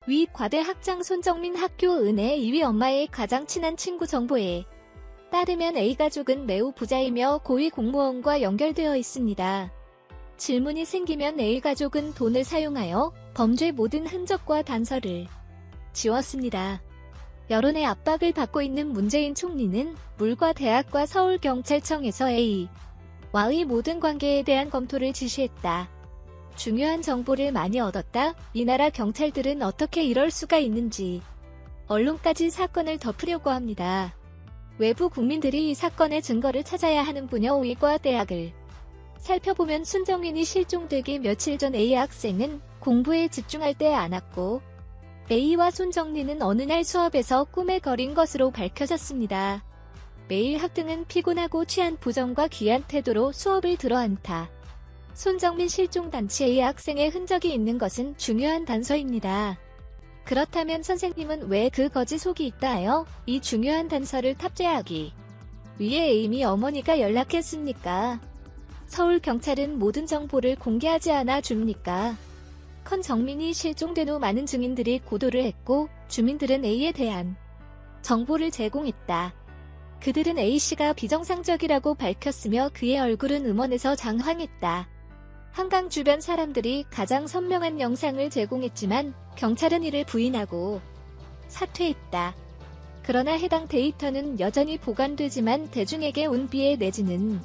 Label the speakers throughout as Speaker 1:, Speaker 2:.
Speaker 1: 위 과대 학장 손정민 학교 은혜 2위 엄마의 가장 친한 친구 정보에 따르면 A가족은 매우 부자이며 고위 공무원과 연결되어 있습니다. 질문이 생기면 A가족은 돈을 사용하여 범죄 모든 흔적과 단서를 지웠습니다. 여론의 압박을 받고 있는 문재인 총리는 물과 대학과 서울경찰청에서 A와의 모든 관계에 대한 검토를 지시했다. 중요한 정보를 많이 얻었다. 이 나라 경찰들은 어떻게 이럴 수가 있는지 언론까지 사건을 덮으려고 합니다. 외부 국민들이 이 사건의 증거를 찾아야 하는 분야 5위과 대학을 살펴보면 손정민이 실종되기 며칠 전 A 학생은 공부에 집중할 때 안았고 A와 손정민은 어느 날 수업에서 꾸물거린 것으로 밝혀졌습니다. 매일 학생은 피곤하고 취한 부정과 귀한 태도로 수업을 들어 안타. 손정민 실종 당시 A 학생의 흔적이 있는 것은 중요한 단서입니다. 그렇다면 선생님은 왜 그 거짓 속이 있다 하여 이 중요한 단서를 탑재하기 위해 A미 어머니가 연락했습니까? 서울경찰은 모든 정보를 공개하지 않아 줍니까? 컨 정민이 실종된 후 많은 증인들이 고도를 했고 주민들은 A에 대한 정보를 제공했다. 그들은 A씨가 비정상적이라고 밝혔으며 그의 얼굴은 음원에서 장황했다. 한강 주변 사람들이 가장 선명한 영상을 제공했지만 경찰은 이를 부인하고 사퇴했다. 그러나 해당 데이터는 여전히 보관되지만 대중에게 운비에 내지는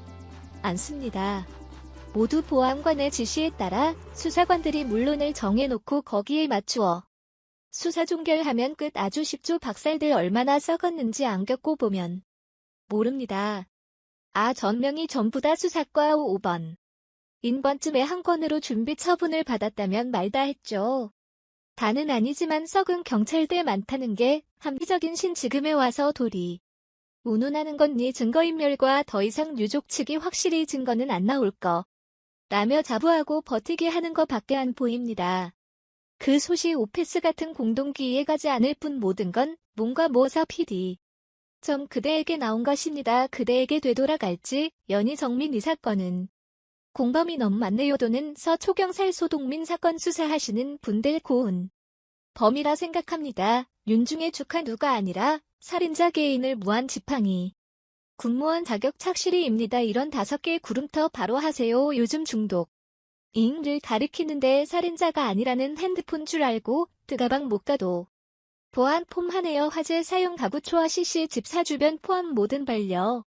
Speaker 1: 않습니다. 모두 보안관의 지시에 따라 수사관들이 물론을 정해놓고 거기에 맞추어 수사 종결하면 끝. 아주 쉽죠. 박살들 얼마나 썩었는지 안 겪고 보면 모릅니다. 전명이 전부 다 수사과 5번. 인번쯤에 한 건으로 준비 처분을 받았다면 말다 했죠. 다는 아니지만 썩은 경찰들 많다는 게 합리적인 신 지금에 와서 도리 운운하는 건 이 증거인멸과 더 이상 유족 측이 확실히 증거는 안 나올 거 라며 자부하고 버티게 하는 거 밖에 안 보입니다. 그 소시 오페스 같은 공동기 이해가지 않을 뿐 모든 건 뭔가 모사 PD. 그대에게 나온 것입니다. 그대에게 되돌아갈지 연희 정민 이 사건은 공범이 너무 많네요. 도는 서초경찰 소동민 사건 수사하시는 분들 고운 범이라 생각합니다. 윤중의 주가 누가 아니라 살인자 개인을 무한 지팡이. 군무원 자격 착실히입니다. 이런 5개 구름터 바로 하세요. 요즘 중독. 잉를 가리키는데 살인자가 아니라는 핸드폰 줄 알고 드가방 못 가도 보안 폼 하네요. 화재 사용 가구 초와 CC 집사 주변 포함 모든 반려.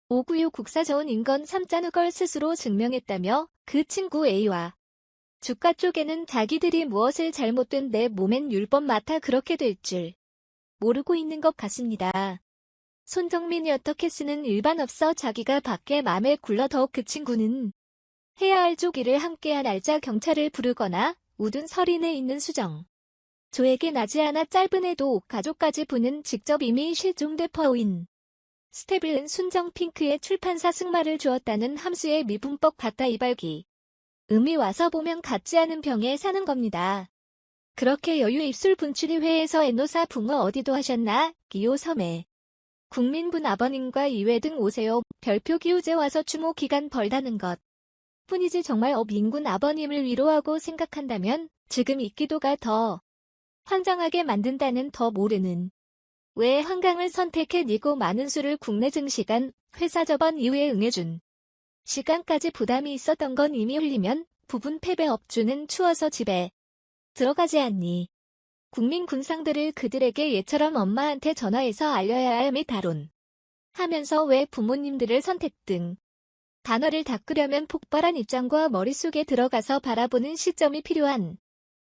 Speaker 1: 596 국사저온 인건 3자누 걸 스스로 증명했다며 그 친구 A와 주가 쪽에는 자기들이 무엇을 잘못된 내 몸엔 율법 맡아 그렇게 될 줄 모르고 있는 것 같습니다. 손정민이 어떻게 쓰는 일반 없어 자기가 밖에 맘에 굴러 더욱 그 친구는 해야 할 조기를 함께한 알짜 경찰을 부르거나 우둔 서린에 있는 수정. 조에게 나지 않아 짧은 애도 가족까지 부는 직접 이미 실종돼 퍼오인. 스테블은 순정 핑크의 출판사 승마를 주었다는 함수의 미분법 같다 이발기. 음이 와서 보면 같지 않은 병에 사는 겁니다. 그렇게 여유 입술 분출이 회에서 에노사 붕어 어디도 하셨나? 기호 섬에. 국민분 아버님과 이회 등 오세요. 별표 기호제 와서 추모 기간 벌다는 것. 뿐이지 정말 민군 아버님을 위로하고 생각한다면 지금 이 기도가 더 환장하게 만든다는 더 모르는. 왜 한강을 선택해 니고 많은 수를 국내 증시간 회사 접원 이후에 응해준 시간까지 부담이 있었던 건 이미 흘리면 부분 패배 업주는 추워서 집에 들어가지 않니. 국민 군상들을 그들에게 얘처럼 엄마한테 전화해서 알려야 할 및 다룬 하면서 왜 부모님들을 선택 등 단어를 닦으려면 폭발한 입장과 머릿속에 들어가서 바라보는 시점이 필요한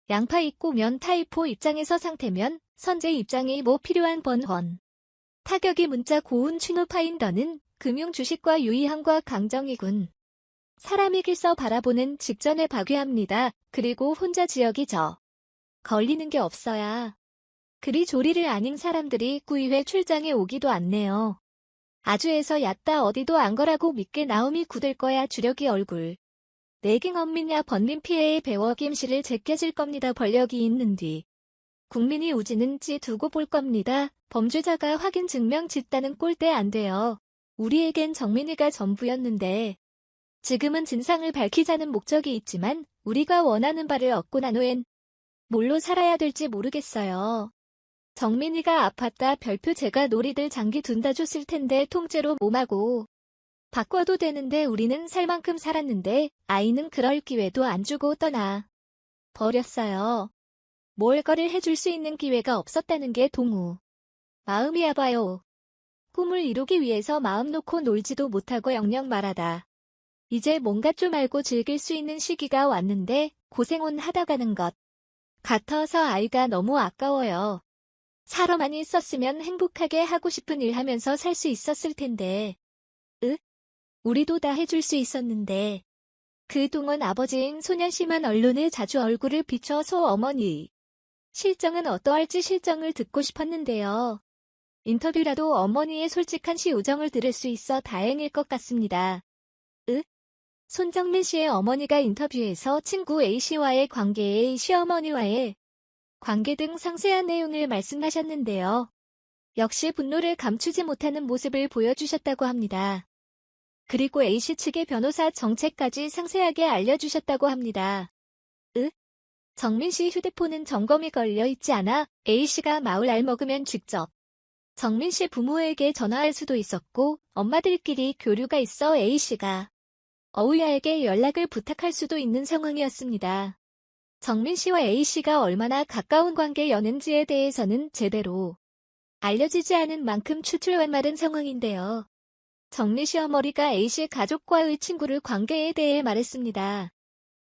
Speaker 1: 양파 있고 면 타이포 입장에서 상태면 선제 입장이 뭐 필요한 번헌. 타격이 문자 고운 추노 파인더는 금융 주식과 유의함과 강정이군. 사람이 길서 바라보는 직전에 박외합니다. 그리고 혼자 지역이 걸리는 게 없어야. 그리 조리를 아닌 사람들이 구의회 출장에 오기도 않네요. 아주에서 얕다 어디도 안 거라고 믿게 나옴이 굳을 거야 주력이 얼굴. 내ging 엄민야 번님 피해에 배워 김씨를 제껴질 겁니다. 권력이 있는 뒤. 국민이 우지는 찌 두고 볼 겁니다. 범죄자가 확인 증명 짓다는 꼴대 안 돼요. 우리에겐 정민이가 전부였는데. 지금은 진상을 밝히자는 목적이 있지만 우리가 원하는 바를 얻고 난 후엔 뭘로 살아야 될지 모르겠어요. 정민이가 아팠다 별표 제가 놀이들 장기 둔다 줬을 텐데 통째로 몸하고 바꿔도 되는데 우리는 살 만큼 살았는데 아이는 그럴 기회도 안 주고 떠나 버렸어요. 뭘 거를 해줄 수 있는 기회가 없었다는 게 동우 마음이야 봐요. 꿈을 이루기 위해서 마음 놓고 놀지도 못하고 영영 말하다. 이제 뭔가 좀 알고 즐길 수 있는 시기가 왔는데 고생은 하다 가는 것 같아서 아이가 너무 아까워요. 살아만 있었으면 행복하게 하고 싶은 일 하면서 살 수 있었을 텐데. 우리도 다 해줄 수 있었는데. 그동안 아버지인 소년씨만 언론에 자주 얼굴을 비춰서 어머니 실정은 어떠할지 실정을 듣고 싶었는데요. 인터뷰라도 어머니의 솔직한 시우정을 들을 수 있어 다행일 것 같습니다. 손정민 씨의 어머니가 인터뷰에서 친구 A씨와의 관계에 시어머니와의 관계 등 상세한 내용을 말씀하셨는데요. 역시 분노를 감추지 못하는 모습을 보여주셨다고 합니다. 그리고 A씨 측의 변호사 정체까지 상세하게 알려주셨다고 합니다. 정민 씨 휴대폰은 점검이 걸려 있지 않아 A씨가 마을 알 먹으면 직접 정민 씨 부모에게 전화할 수도 있었고 엄마들끼리 교류가 있어 A씨가 어우야에게 연락을 부탁할 수도 있는 상황이었습니다. 정민 씨와 A씨가 얼마나 가까운 관계였는지에 대해서는 제대로 알려지지 않은 만큼 추출한 마른 상황인데요. 정민 씨 어머니가 A씨 가족과의 친구를 관계에 대해 말했습니다.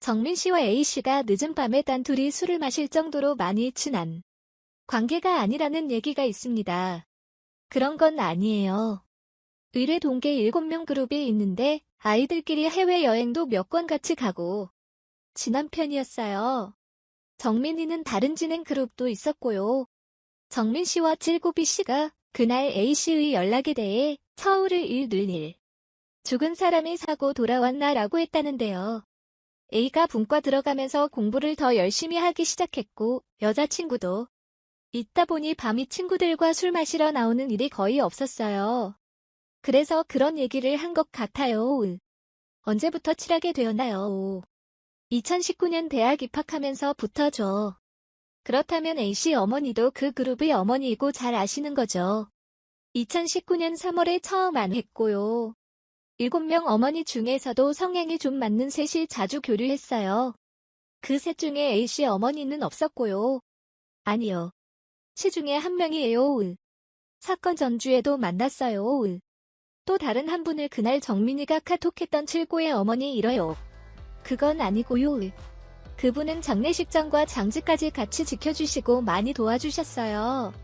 Speaker 1: 정민 씨와 A씨가 늦은 밤에 단둘이 술을 마실 정도로 많이 친한 관계가 아니라는 얘기가 있습니다. 그런 건 아니에요. 의뢰 동계 7명 그룹이 있는데 아이들끼리 해외여행도 몇 번 같이 가고 친한 편이었어요. 정민이는 다른 진행 그룹도 있었고요. 정민 씨와 79B씨가 그날 A씨의 연락에 대해 서울을 일 죽은 사람이 사고 돌아왔나라고 했다는데요. A가 분과 들어가면서 공부를 더 열심히 하기 시작했고 여자친구도 있다 보니 밤이 친구들과 술 마시러 나오는 일이 거의 없었어요. 그래서 그런 얘기를 한 것 같아요. 언제부터 친하게 되었나요? 2019년 대학 입학하면서부터죠. 그렇다면 A씨 어머니도 그 그룹의 어머니이고 잘 아시는 거죠. 2019년 3월에 처음 안했고요. 7명 어머니 중에서도 성향이 좀 맞는 셋이 자주 교류했어요. 그 셋 중에 A씨 어머니는 없었고요. 아니요. 시 중에 한 명이에요. 사건 전주에도 만났어요. 또 다른 한 분을 그날 정민이가 카톡했던 79의 어머니 이래요. 그건 아니고요. 그분은 장례식장과 장지까지 같이 지켜주시고 많이 도와주셨어요.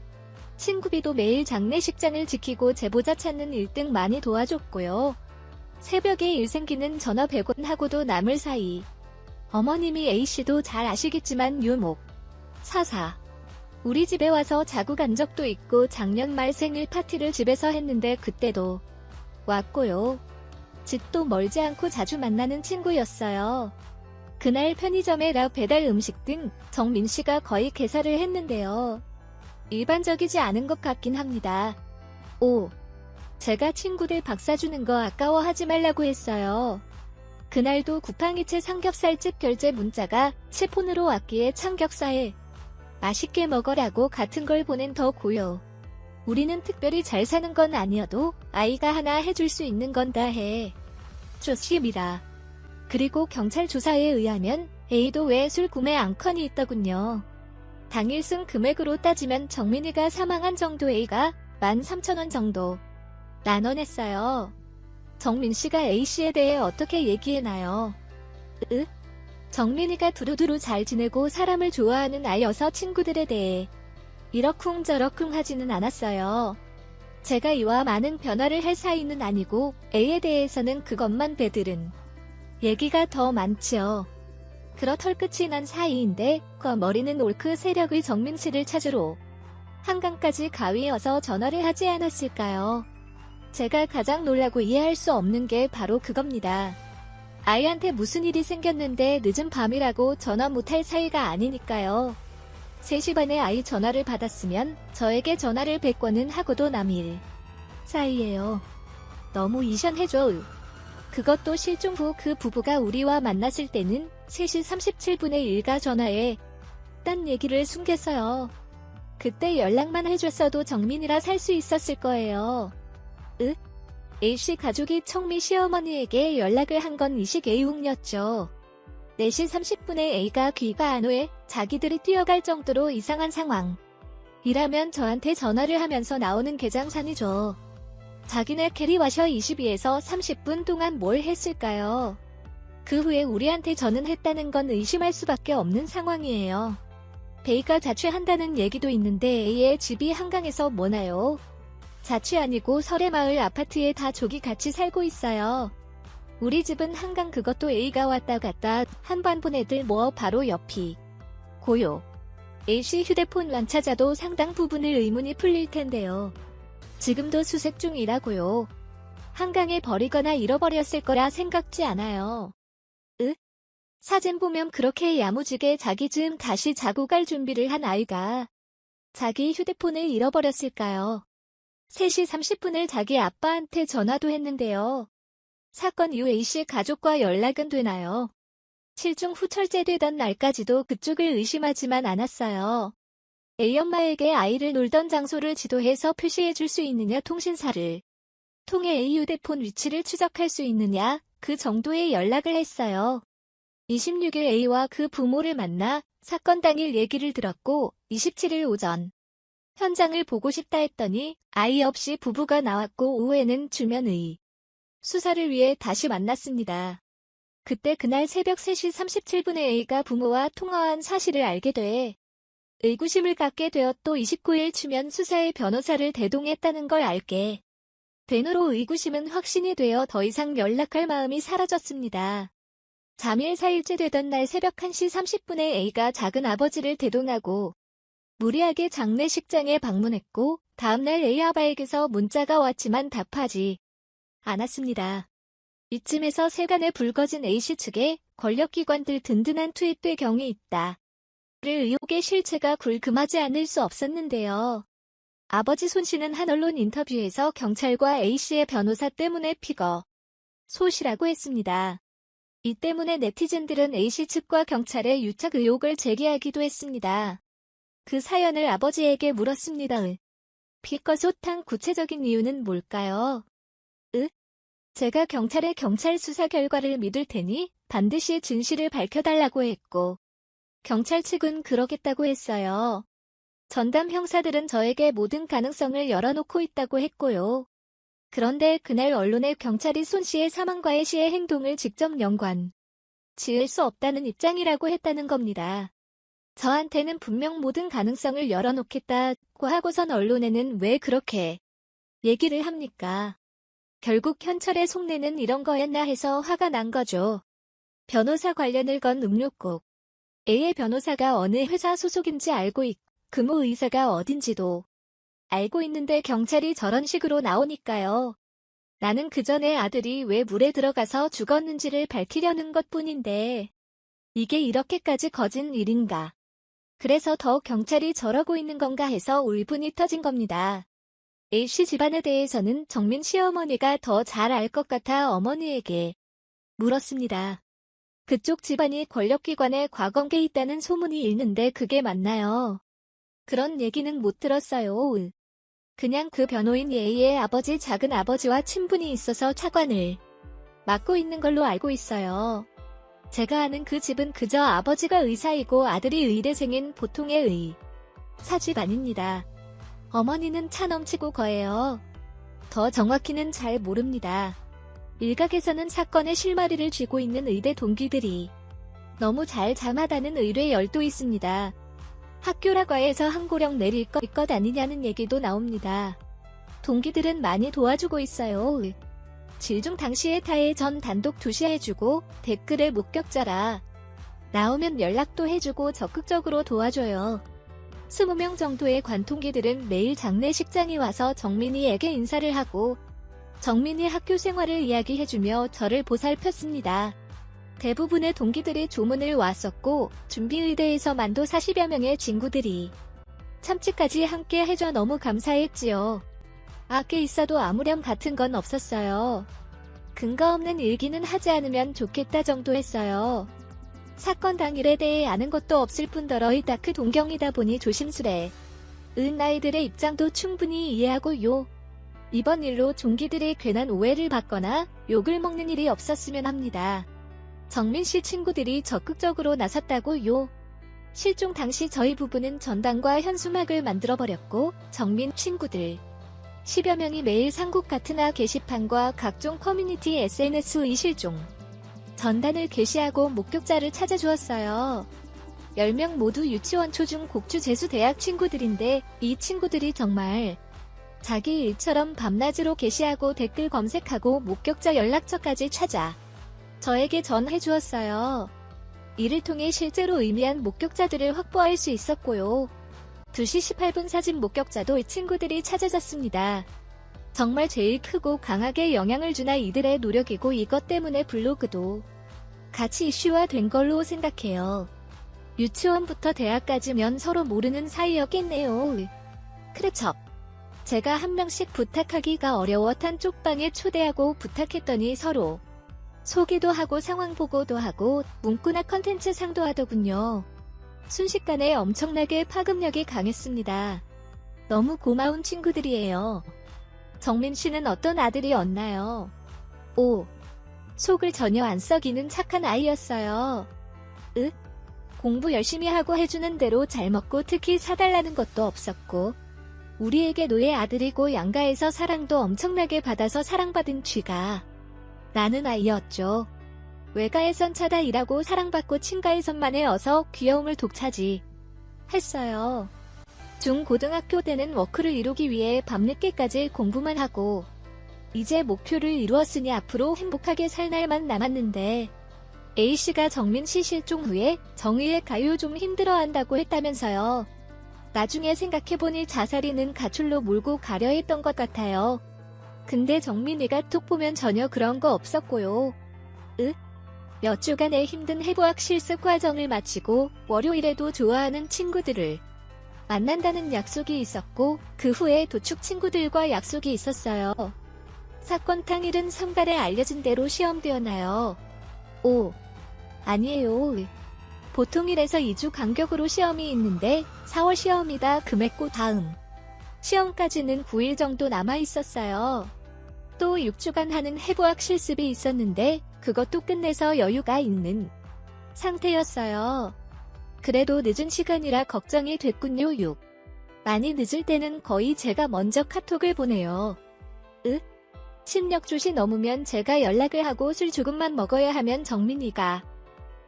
Speaker 1: 친구비도 매일 장례식장을 지키고 제보자 찾는 1등 많이 도와줬고요. 새벽에 일 생기는 전화 100원 하고도 남을 사이. 어머님이 A씨도 잘 아시겠지만 유목, 사사. 우리 집에 와서 자고 간 적도 있고 작년 말 생일 파티를 집에서 했는데 그때도 왔고요. 집도 멀지 않고 자주 만나는 친구였어요. 그날 편의점에 배달 음식 등 정민 씨가 거의 계산을 했는데요. 일반적이지 않은 것 같긴 합니다. 제가 친구들 밥 사주는 거 아까워하지 말라고 했어요. 그날도 쿠팡이체 삼겹살집 결제 문자가 제 폰으로 왔기에 참겹사에 맛있게 먹어라고 같은 걸 보낸 더고요. 우리는 특별히 잘 사는 건 아니어도 아이가 하나 해줄 수 있는 건 다 해. 좋습니다. 그리고 경찰 조사에 의하면 A도 왜 술 구매 안건이 있더군요. 당일 쓴 금액으로 따지면 정민이가 사망한 정도 A가 13,000원 정도 나눠냈어요. 정민 씨가 A씨에 대해 어떻게 얘기해나요? 정민이가 두루두루 잘 지내고 사람을 좋아하는 아이여서 친구들에 대해 이러쿵저러쿵 하지는 않았어요. 제가 이와 많은 변화를 할 사이는 아니고 A에 대해서는 그것만 배들은 얘기가 더 많지요. 그렇 털끝이 난 사이인데 머리는 올크 세력의 정민 씨를 찾으러 한강까지 가위어서 전화를 하지 않았을까요? 제가 가장 놀라고 이해할 수 없는 게 바로 그겁니다. 아이한테 무슨 일이 생겼는데 늦은 밤이라고 전화 못할 사이가 아니니까요. 3시 반에 아이 전화를 받았으면 저에게 전화를 100번은 하고도 남일 사이예요. 너무 이상해줘. 그것도 실종 후 그 부부가 우리와 만났을 때는 3시 37분에 일가 전화에 딴 얘기를 숨겼어요. 그때 연락만 해줬어도 정민이라 살 수 있었을 거예요. A씨 가족이 청미 시어머니에게 연락을 한 건 이식 A웅이었죠. 4시 30분에 A가 귀가 안 오해 자기들이 뛰어갈 정도로 이상한 상황. 이라면 저한테 전화를 하면서 나오는 개장산이죠. 자기네 캐리와셔 22에서 30분 동안 뭘 했을까요? 그 후에 우리한테 전은 했다는 건 의심할 수밖에 없는 상황이에요. 베이가 자취한다는 얘기도 있는데 A의 집이 한강에서 뭐나요? 자취 아니고 설해마을 아파트에 가족이 같이 살고 있어요. 우리 집은 한강 그것도 A가 왔다 갔다 한번 본 애들 뭐 바로 옆이. 고요. A씨 휴대폰 안 찾아도 상당 부분을 의문이 풀릴 텐데요. 지금도 수색 중이라고요. 한강에 버리거나 잃어버렸을 거라 생각지 않아요. 사진 보면 그렇게 야무지게 자기 즈음 다시 자고 갈 준비를 한 아이가 자기 휴대폰을 잃어버렸을까요? 3시 30분을 자기 아빠한테 전화도 했는데요. 사건 이후 A씨 가족과 연락은 되나요? 실종 후 철제되던 날까지도 그쪽을 의심하지만 않았어요. A 엄마에게 아이를 놀던 장소를 지도해서 표시해 줄 수 있느냐 통신사를 통해 A 휴대폰 위치를 추적할 수 있느냐 그 정도의 연락을 했어요. 26일 A와 그 부모를 만나 사건 당일 얘기를 들었고 27일 오전 현장을 보고 싶다 했더니 아이 없이 부부가 나왔고 오후에는 주면의 수사를 위해 다시 만났습니다. 그때 그날 새벽 3시 37분에 A가 부모와 통화한 사실을 알게 돼 의구심을 갖게 되었고 29일 추면 수사에 변호사를 대동했다는 걸 알게 된 후로 의구심은 확신이 되어 더 이상 연락할 마음이 사라졌습니다. 잠일 4일째 되던 날 새벽 1시 30분에 A가 작은 아버지를 대동하고 무리하게 장례식장에 방문했고 다음날 A 아바에게서 문자가 왔지만 답하지 않았습니다. 이쯤에서 세간에 불거진 A씨 측에 권력기관들 든든한 투입될 경이 있다. 를 의혹의 실체가 굴금하지 않을 수 없었는데요. 아버지 손 씨는 한 언론 인터뷰에서 경찰과 A씨의 변호사 때문에 피거 소시라고 했습니다. 이 때문에 네티즌들은 A씨 측과 경찰에 유착 의혹을 제기하기도 했습니다. 그 사연을 아버지에게 물었습니다. 피거소탕 구체적인 이유는 뭘까요? 제가 경찰의 경찰 수사 결과를 믿을 테니 반드시 진실을 밝혀달라고 했고 경찰 측은 그러겠다고 했어요. 전담 형사들은 저에게 모든 가능성을 열어놓고 있다고 했고요. 그런데 그날 언론에 경찰이 손 씨의 사망과 A 씨의 행동을 직접 연관 지을 수 없다는 입장이라고 했다는 겁니다. 저한테는 분명 모든 가능성을 열어놓겠다고 하고선 언론에는 왜 그렇게 얘기를 합니까? 결국 현철의 속내는 이런 거였나 해서 화가 난 거죠. 변호사 관련을 건 음료국. A의 변호사가 어느 회사 소속인지 알고 있고 근무 의사가 어딘지도 알고 있는데 경찰이 저런 식으로 나오니까요. 나는 그 전에 아들이 왜 물에 들어가서 죽었는지를 밝히려는 것뿐인데 이게 이렇게까지 거진 일인가. 그래서 더 경찰이 저러고 있는 건가 해서 울분이 터진 겁니다. A씨 집안에 대해서는 정민 시어머니가 더 잘 알 것 같아 어머니에게 물었습니다. 그쪽 집안이 권력기관에 과거계 있다는 소문이 있는데 그게 맞나요? 그런 얘기는 못 들었어요. 그냥 그 변호인 A의 아버지 작은 아버지와 친분이 있어서 차관을 맡고 있는 걸로 알고 있어요. 제가 아는 그 집은 그저 아버지가 의사이고 아들이 의대생인 보통의 의사집 아닙니다. 어머니는 차 넘치고 거예요. 더 정확히는 잘 모릅니다. 일각에서는 사건의 실마리를 쥐고 있는 의대 동기들이 너무 잘 잠하다는 의뢰 열도 있습니다. 학교라고 해서 항고령 내릴 것 아니냐는 얘기도 나옵니다. 동기들은 많이 도와주고 있어요. 질중 당시에 타해 전 단독 투시해주고 댓글에 목격자라 나오면 연락도 해주고 적극적으로 도와줘요. 20명 정도의 관통기들은 매일 장례식장에 와서 정민이에게 인사를 하고 정민이 학교 생활을 이야기해주며 저를 보살폈습니다. 대부분의 동기들이 조문을 왔었고 준비의대에서만도 40여 명의 친구들이 참치까지 함께 해줘 너무 감사했지요. 앞에 있어도 아무렴 같은 건 없었어요. 근거 없는 일기는 하지 않으면 좋겠다 정도 했어요. 사건 당일에 대해 아는 것도 없을 뿐더러 이다크 동경이다 보니 조심스레. 아이들의 입장도 충분히 이해하고요. 이번 일로 종기들의 괜한 오해를 받거나 욕을 먹는 일이 없었으면 합니다. 정민 씨 친구들이 적극적으로 나섰다고요. 실종 당시 저희 부부는 전당과 현수막을 만들어버렸고 정민 친구들 10여 명이 매일 삼국 같은나 게시판과 각종 커뮤니티 SNS의 실종 전단을 게시하고 목격자를 찾아주었어요. 10명 모두 유치원 초중 곡주 재수 대학 친구들인데 이 친구들이 정말 자기 일처럼 밤낮으로 게시하고 댓글 검색하고 목격자 연락처까지 찾아 저에게 전해주었어요. 이를 통해 실제로 의미한 목격자들을 확보할 수 있었고요. 2시 18분 사진 목격자도 이 친구들이 찾아졌습니다. 정말 제일 크고 강하게 영향을 준 아이들의 노력이고 이것 때문에 블로그도 같이 이슈화된 걸로 생각해요. 유치원부터 대학까지면 서로 모르는 사이였겠네요. 그렇죠. 제가 한 명씩 부탁하기가 어려워 한 쪽방에 초대하고 부탁했더니 서로 소개도 하고 상황 보고도 하고 문구나 컨텐츠 상도 하더군요. 순식간에 엄청나게 파급력이 강했습니다. 너무 고마운 친구들이에요. 정민 씨는 어떤 아들이었나요? 속을 전혀 안 썩이는 착한 아이였어요. 공부 열심히 하고 해주는 대로 잘 먹고 특히 사달라는 것도 없었고 우리에게 노예 아들이고 양가에서 사랑도 엄청나게 받아서 사랑받은 쥐가 나는 아이였죠. 외가에선 차다 일하고 사랑받고 친가에선만에 어서 귀여움을 독차지 했어요. 중고등학교 때는 워크를 이루기 위해 밤늦게까지 공부만 하고 이제 목표를 이루었으니 앞으로 행복하게 살 날만 남았는데 A씨가 정민 씨 실종 후에 정의의 가요 좀 힘들어한다고 했다면서요. 나중에 생각해보니 자살이는 가출로 몰고 가려 했던 것 같아요. 근데 정민이가 톡 보면 전혀 그런 거 없었고요. 몇 주간의 힘든 해부학 실습 과정을 마치고 월요일에도 좋아하는 친구들을 만난다는 약속이 있었고 그 후에 도축 친구들과 약속이 있었어요. 사건 당일은 성달에 알려진 대로 시험되었나요? 아니에요. 보통 1에서 2주 간격으로 시험이 있는데 4월 시험이다 금했고 다음 시험까지는 9일 정도 남아있었어요. 또 6주간 하는 해부학 실습이 있었는데 그것도 끝내서 여유가 있는 상태였어요. 그래도 늦은 시간이라 걱정이 됐군요. 많이 늦을 때는 거의 제가 먼저 카톡을 보내요. 침력 슛이 넘으면 제가 연락을 하고 술 조금만 먹어야 하면 정민이가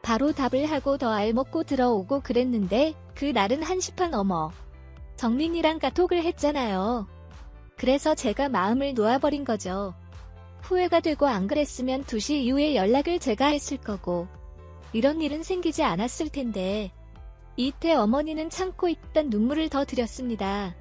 Speaker 1: 바로 답을 하고 더 알먹고 들어오고 그랬는데 그날은 1시 반 넘어 정민이랑 카톡을 했잖아요. 그래서 제가 마음을 놓아버린 거죠. 후회가 되고 안 그랬으면 2시 이후에 연락을 제가 했을 거고 이런 일은 생기지 않았을 텐데 이때 어머니는 참고 있던 눈물을 더 드렸습니다.